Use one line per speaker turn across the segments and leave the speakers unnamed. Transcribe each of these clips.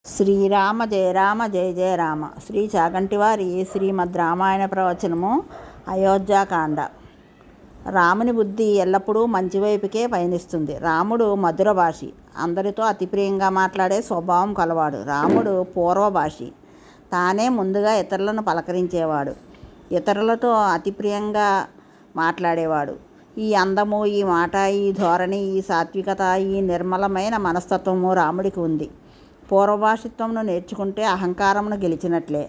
శ్రీరామ జయ రామ జయ జయ రామ. శ్రీ చాగంటివారి శ్రీమద్ రామాయణ ప్రవచనము. అయోధ్యాకాండ. రాముని బుద్ధి ఎల్లప్పుడూ మంచివైపుకే పయనిస్తుంది. రాముడు మధుర భాషి, అందరితో అతి ప్రియంగా మాట్లాడే స్వభావం కలవాడు. రాముడు పూర్వభాషి, తానే ముందుగా ఇతరులను పలకరించేవాడు, ఇతరులతో అతి ప్రియంగా మాట్లాడేవాడు. ఈ అందము, ఈ మాట, ఈ ధోరణి, ఈ సాత్వికత, ఈ నిర్మలమైన మనస్తత్వము రాముడికి ఉంది. పూర్వభాషిత్వంను నేర్చుకుంటే అహంకారమును గెలిచినట్లే.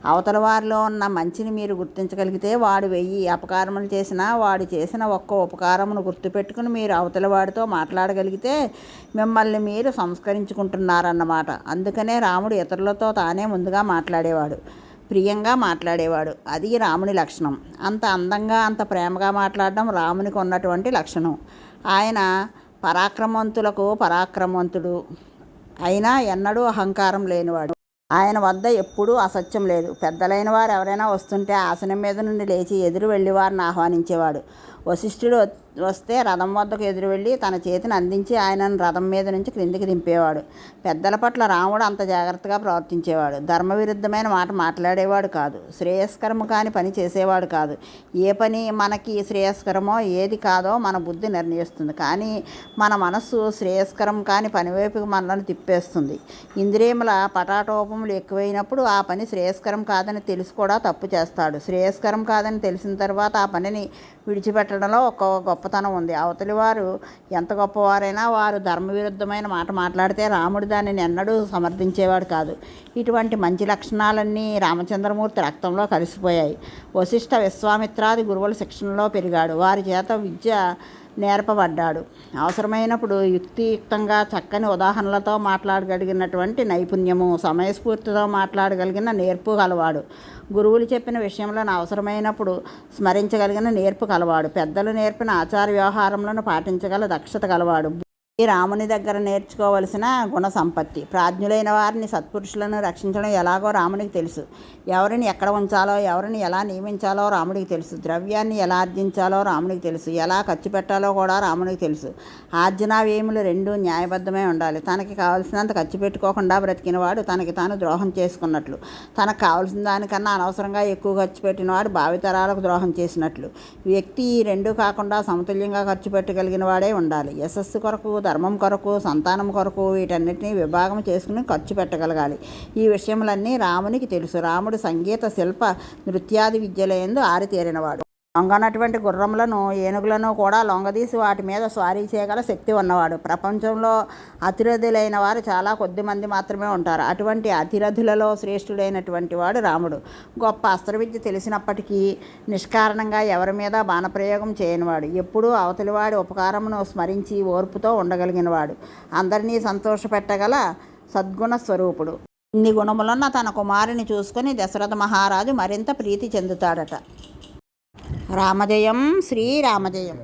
అవతల వారిలో ఉన్న మంచిని మీరు గుర్తించగలిగితే వాడు 1000 అపకారములు చేసినా వాడు చేసిన ఒక్క ఉపకారమును గుర్తుపెట్టుకుని మీరు అవతల వాడితో మాట్లాడగలిగితే మిమ్మల్ని మీరు సంస్కరించుకుంటున్నారన్నమాట. అందుకనే రాముడు ఇతరులతో తానే ముందుగా మాట్లాడేవాడు, ప్రియంగా మాట్లాడేవాడు. అది రాముని లక్షణం. అంత అందంగా, అంత ప్రేమగా మాట్లాడడం రామునికి ఉన్నటువంటి లక్షణం. ఆయన పరాక్రమవంతులకు పరాక్రమవంతుడు, అయినా ఎన్నడూ అహంకారం లేనివాడు. ఆయన వద్ద ఎప్పుడూ అసత్యం లేదు. పెద్దలైన వారు ఎవరైనా వస్తుంటే ఆసనం మీద నుండి లేచి ఎదురు వెళ్ళి వారిని ఆహ్వానించేవాడు. వశిష్ఠుడు వస్తే రథం వద్దకు ఎదురు వెళ్ళి తన చేతిని అందించి ఆయనను రథం మీద నుంచి క్రిందికి దింపేవాడు. పెద్దల పట్ల రాముడు అంత జాగ్రత్తగా ప్రవర్తించేవాడు. ధర్మవిరుద్ధమైన మాట మాట్లాడేవాడు కాదు, శ్రేయస్కరము కాని పని చేసేవాడు కాదు. ఏ పని మనకి శ్రేయస్కరమో ఏది కాదో మన బుద్ధి నిర్ణయిస్తుంది, కానీ మన మనస్సు శ్రేయస్కరం కాని పని వైపుకి మనల్ని తిప్పేస్తుంది. ఇంద్రియముల పటాటోపములు ఎక్కువైనప్పుడు ఆ పని శ్రేయస్కరం కాదని తెలిసి కూడా తప్పు చేస్తాడు. శ్రేయస్కరం కాదని తెలిసిన తర్వాత ఆ పనిని విడిచిపెట్టడంలో ఒక గొప్పతనం ఉంది. అవతలి వారు ఎంత గొప్పవారైనా వారు ధర్మవిరుద్ధమైన మాట మాట్లాడితే రాముడు దానిని ఎన్నడూ సమర్థించేవాడు కాదు. ఇటువంటి మంచి లక్షణాలన్నీ రామచంద్రమూర్తి రక్తంలో కలిసిపోయాయి. వశిష్ఠ విశ్వామిత్రాది గురువుల శిక్షణలో పెరిగాడు. వారి చేత విద్య నేర్పబడ్డాడు. అవసరమైనప్పుడు యుక్తియుక్తంగా చక్కని ఉదాహరణలతో మాట్లాడగలిగినటువంటి నైపుణ్యము, సమయస్ఫూర్తితో మాట్లాడగలిగిన నేర్పు కలవాడు. గురువులు చెప్పిన విషయంలో అవసరమైనప్పుడు స్మరించగలిగిన నేర్పు కలవాడు. పెద్దలు నేర్పిన ఆచార వ్యవహారములను పాటించగల దక్షత కలవాడు. ఈ రాముని దగ్గర నేర్చుకోవలసిన గుణ సంపత్తి. ప్రాజ్ఞులైన వారిని, సత్పురుషులను రక్షించడం ఎలాగో రామునికి తెలుసు. ఎవరిని ఎక్కడ ఉంచాలో, ఎవరిని ఎలా నియమించాలో రాముడికి తెలుసు. ద్రవ్యాన్ని ఎలా ఆర్జించాలో రాముడికి తెలుసు. ఎలా ఖర్చు పెట్టాలో కూడా రాముడికి తెలుసు. ఆర్జన వ్యయములు రెండూ న్యాయబద్ధమై ఉండాలి. తనకి కావలసినంత ఖర్చు పెట్టుకోకుండా బ్రతికినవాడు తనకి తాను ద్రోహం చేసుకున్నట్లు. తనకు కావలసిన దానికన్నా అనవసరంగా ఎక్కువ ఖర్చు పెట్టినవాడు భావితరాలకు ద్రోహం చేసినట్లు. వ్యక్తి ఈ రెండూ కాకుండా సమతుల్యంగా ఖర్చు పెట్టగలిగిన వాడే ఉండాలి. యశస్సు కొరకు, ధర్మం కొరకు, సంతానం కొరకు వీటన్నిటినీ విభాగం చేసుకుని ఖర్చు పెట్టగలగాలి. ఈ విషయములన్నీ రామునికి తెలుసు. రాముడు సంగీత, శిల్ప, నృత్యాది విద్యలందు ఆరితేరినవాడు. లొంగనటువంటి గుర్రములను, ఏనుగులను కూడా లొంగదీసి వాటి మీద స్వారీ చేయగల శక్తి ఉన్నవాడు. ప్రపంచంలో అతిరథులైన వారు చాలా కొద్ది మంది మాత్రమే ఉంటారు. అటువంటి అతిరథులలో శ్రేష్ఠుడైనటువంటి వాడు రాముడు. గొప్ప అస్త్రవిద్య తెలిసినప్పటికీ నిష్కారణంగా ఎవరి మీద బాణప్రయోగం చేయనివాడు. ఎప్పుడూ అవతలివాడి ఉపకారమును స్మరించి ఓర్పుతో ఉండగలిగినవాడు. అందరినీ సంతోషపెట్టగల సద్గుణ స్వరూపుడు. ఇన్ని గుణములున్న తన కుమారుని చూసుకొని దశరథ మహారాజు మరింత ప్రీతి చెందుతాడట. రామజయం శ్రీరామజయం.